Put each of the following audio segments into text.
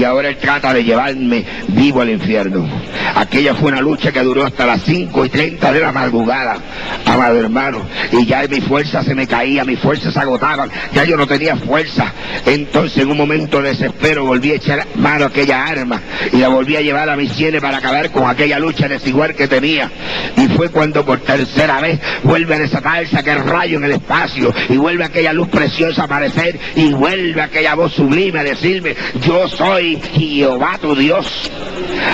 y ahora él trata de llevarme vivo al infierno. Aquella fue una lucha que duró hasta las 5:30 de la madrugada, amado hermano, y ya mi fuerza se me caía, mis fuerzas se agotaban, ya yo no tenía fuerza. Entonces en un momento de desespero volví a echar mano a aquella arma y la volví a llevar a mis sienes para acabar con aquella lucha desigual que tenía. Y fue cuando por tercera vez vuelve a desatarse aquel rayo en el espacio y vuelve aquella luz preciosa a aparecer y vuelve aquella voz sublime a decirme: yo soy Jehová tu Dios.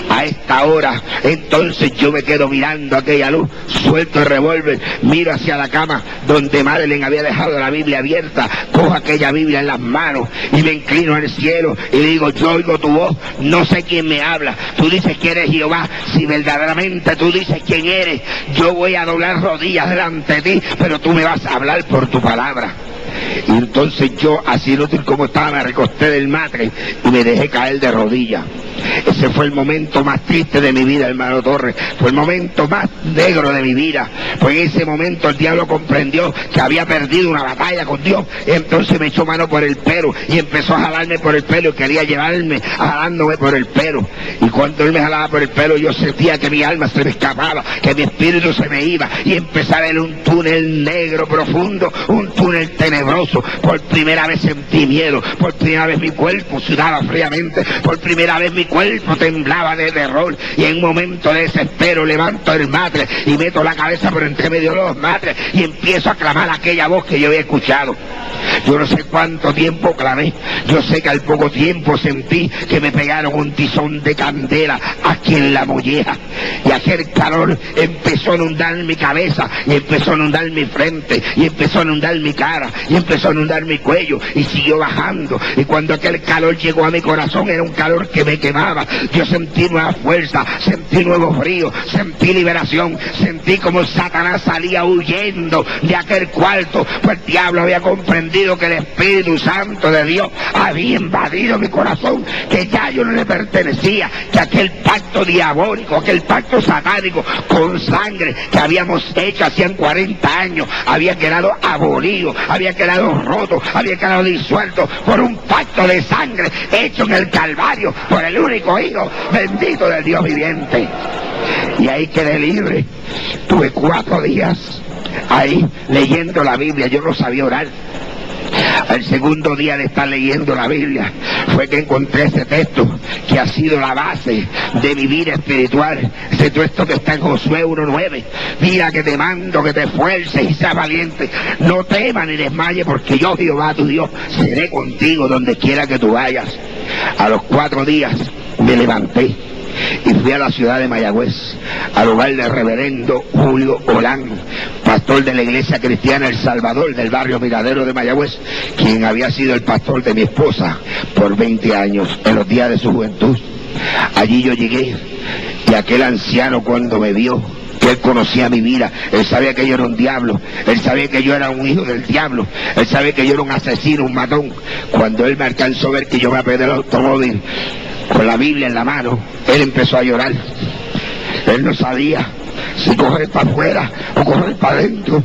A esta hora entonces yo me quedo mirando aquella luz, suelto el revólver, miro hacia la cama donde Madeleine había dejado la Biblia abierta, cojo aquella Biblia en las manos y me inclino al cielo y le digo: yo oigo tu voz, no sé quién me habla, tú dices que eres Jehová, si verdaderamente tú dices quién eres, yo voy a doblar rodillas delante de ti, pero tú me vas a hablar por tu palabra. Y entonces yo, así inútil como estaba, me recosté del matre y me dejé caer de rodillas. Ese fue el momento más triste de mi vida, hermano Torres. Fue el momento más negro de mi vida. Pues en ese momento el diablo comprendió que había perdido una batalla con Dios. Y entonces me echó mano por el pelo y empezó a jalarme por el pelo y quería llevarme jalándome por el pelo. Y cuando él me jalaba por el pelo, yo sentía que mi alma se me escapaba, que mi espíritu se me iba y empezaba a ver un túnel negro profundo, un túnel tenebroso. Por primera vez sentí miedo, por primera vez mi cuerpo sudaba fríamente, por primera vez mi cuerpo temblaba de terror, y en un momento de desespero levanto el matre y meto la cabeza por entre medio de los matres y empiezo a clamar aquella voz que yo había escuchado. Yo no sé cuánto tiempo clamé, yo sé que al poco tiempo sentí que me pegaron un tizón de candela aquí en la molleja, y aquel calor empezó a inundar mi cabeza, y empezó a inundar mi frente, y empezó a inundar mi cara, y empezó a inundar mi cuello, y siguió bajando, y cuando aquel calor llegó a mi corazón era un calor que me quemaba. Yo sentí nueva fuerza, sentí nuevo frío, sentí liberación, sentí como Satanás salía huyendo de aquel cuarto, pues el diablo había comprendido que el Espíritu Santo de Dios había invadido mi corazón, que ya yo no le pertenecía, que aquel pacto diabólico, aquel pacto satánico con sangre que habíamos hecho hacían 40 años, había quedado abolido, había quedado roto, había quedado disuelto por un pacto de sangre hecho en el Calvario por el único Hijo bendito del Dios viviente. Y ahí quedé libre. Tuve 4 días ahí leyendo la Biblia, yo no sabía orar. Al segundo día de estar leyendo la Biblia fue que encontré ese texto que ha sido la base de mi vida espiritual, ese texto que está en Josué 1:9. Mira que te mando que te esfuerces y seas valiente, no temas ni desmayes, porque yo, Jehová tu Dios, seré contigo donde quiera que tú vayas. A los 4 días me levanté y fui a la ciudad de Mayagüez, al hogar del reverendo Julio Olán, pastor de la iglesia cristiana El Salvador del barrio Miradero de Mayagüez, quien había sido el pastor de mi esposa por 20 años en los días de su juventud. Allí yo llegué y aquel anciano, cuando me vio, que él conocía mi vida, él sabía que yo era un diablo, él sabía que yo era un hijo del diablo, él sabía que yo era un asesino, un matón. Cuando él me alcanzó a ver que yo me apeé del automóvil con la Biblia en la mano, él empezó a llorar. Él no sabía si correr para afuera o correr para adentro.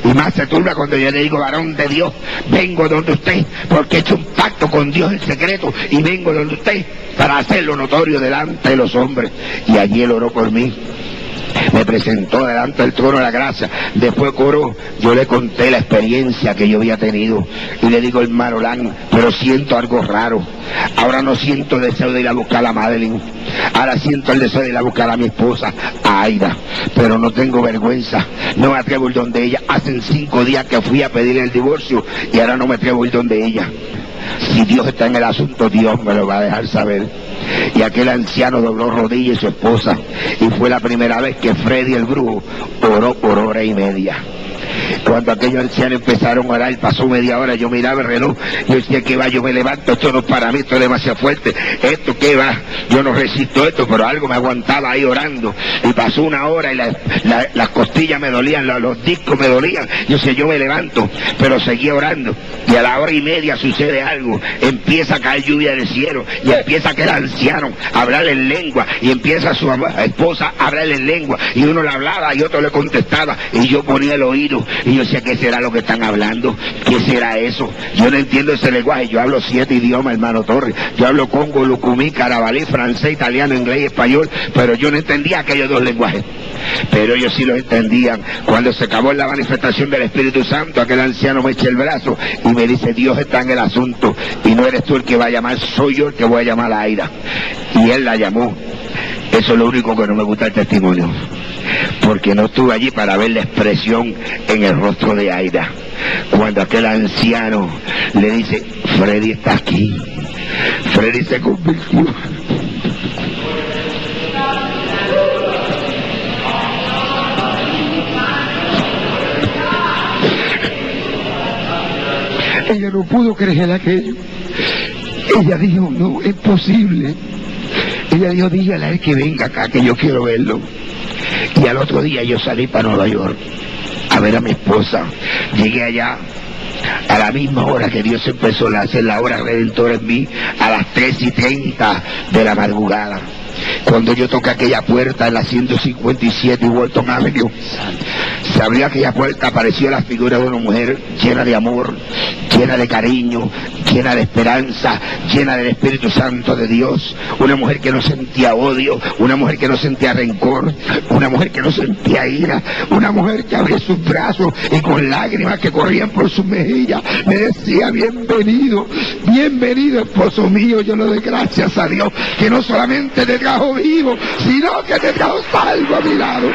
Y más se turba cuando yo le digo: varón de Dios, vengo donde usted, porque he hecho un pacto con Dios en secreto, y vengo donde usted para hacerlo notorio delante de los hombres. Y allí él oró por mí, me presentó delante del trono de la gracia. Después oró, yo le conté la experiencia que yo había tenido y le digo: hermano Lan, pero siento algo raro. Ahora no siento deseo de ir a buscar a Madeleine, ahora siento el deseo de ir a buscar a mi esposa, a Aida, pero no tengo vergüenza, no me atrevo a ir donde ella. Hacen 5 días que fui a pedirle el divorcio y ahora no me atrevo a ir donde ella. Si Dios está en el asunto, Dios me lo va a dejar saber. Y aquel anciano dobló rodillas y su esposa, y fue la primera vez que Freddy el brujo oró por 1 hora y media. Cuando aquellos ancianos empezaron a orar, pasó media hora, yo miraba el reloj, yo decía: ¿qué va? Yo me levanto, esto no es para mí, esto es demasiado fuerte, esto ¿qué va? Yo no resisto esto, pero algo me aguantaba ahí orando. Y pasó 1 hora y las costillas me dolían, los discos me dolían. Yo decía: yo me levanto, pero seguía orando. Y a la 1 hora y media sucede algo, empieza a caer lluvia del cielo, y empieza aquel anciano a hablar en lengua, y empieza su esposa a hablar en lengua, y uno le hablaba y otro le contestaba, y yo ponía el oído, Y yo decía, ¿qué será lo que están hablando? ¿Qué será eso? Yo no entiendo ese lenguaje. Yo hablo 7 idiomas, hermano Torres. Yo hablo congo, lucumí, carabalí, francés, italiano, inglés y español, pero yo no entendía aquellos 2 lenguajes. Pero ellos sí lo entendían. Cuando se acabó la manifestación del Espíritu Santo, aquel anciano me echa el brazo y me dice, Dios está en el asunto y no eres tú el que va a llamar, soy yo el que voy a llamar a Aida. Y él la llamó. Eso es lo único que no me gusta el testimonio, porque no estuve allí para ver la expresión en el rostro de Aida. Cuando aquel anciano le dice, Freddy está aquí. Freddy se convirtió. Ella no pudo creer aquello. Ella dijo, no, es posible. Ella dijo, dígale a él que venga acá, que yo quiero verlo. Y al otro día yo salí para Nueva York a ver a mi esposa. Llegué allá a la misma hora que Dios empezó a hacer la hora redentora en mí, a las 3:30 de la madrugada. Cuando yo toqué aquella puerta en la 157 y Walton Avenue, se abrió aquella puerta, apareció la figura de una mujer llena de amor, llena de cariño, llena de esperanza, llena del Espíritu Santo de Dios. Una mujer que no sentía odio, una mujer que no sentía rencor, una mujer que no sentía ira, una mujer que abría sus brazos y con lágrimas que corrían por sus mejillas me decía, bienvenido, bienvenido esposo mío. Yo le doy gracias a Dios que no solamente te trajo vivo, sino que te trajo salvo a mi lado.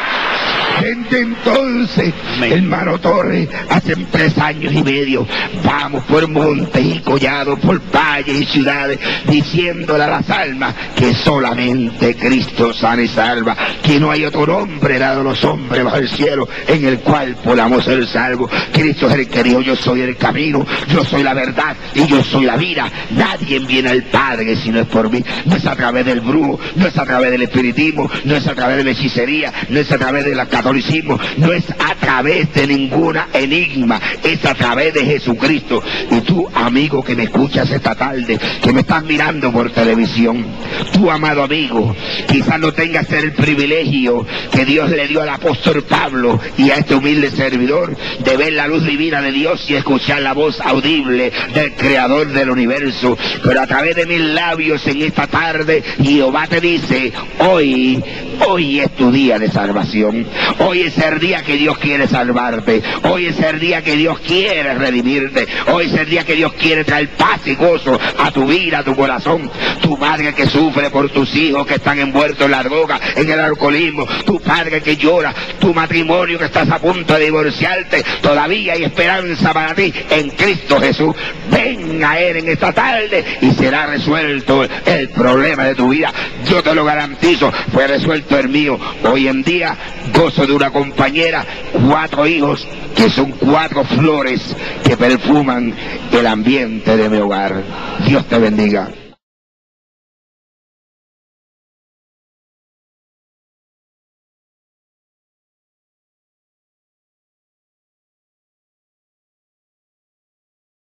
Desde entonces, hermano Torres, hace 3 años y medio, vamos por montes y collados, por valles y ciudades, diciéndole a las almas que solamente Cristo sana y salva, que no hay otro nombre dado a los hombres bajo el cielo en el cual podamos ser salvos. Cristo es el que dijo, yo soy el camino, yo soy la verdad y yo soy la vida. Nadie viene al Padre si no es por mí. No es a través del brujo, no es a través del espiritismo, no es a través de la hechicería, no es a través de la catolicismo, no es a través de ninguna enigma, es a través de Jesucristo. Y tú, amigo que me escuchas esta tarde, que me estás mirando por televisión, tú, amado amigo, quizás no tengas el privilegio que Dios le dio al apóstol Pablo y a este humilde servidor de ver la luz divina de Dios y escuchar la voz audible del Creador del universo, pero a través de mis labios en esta tarde Jehová te dice, hoy es tu día de salvación. Hoy es el día que Dios quiere salvarte. Hoy es el día que Dios quiere redimirte. Hoy es el día que Dios quiere traer paz y gozo a tu vida, a tu corazón. Tu madre que sufre por tus hijos que están envueltos en la droga, en el alcoholismo. Tu padre que llora. Tu matrimonio que estás a punto de divorciarte. Todavía hay esperanza para ti en Cristo Jesús. Ven a Él en esta tarde y será resuelto el problema de tu vida. Yo te lo garantizo. Fue resuelto el mío. Hoy en día gozo de una compañera, 4 hijos que son 4 flores que perfuman el ambiente de mi hogar. Dios te bendiga.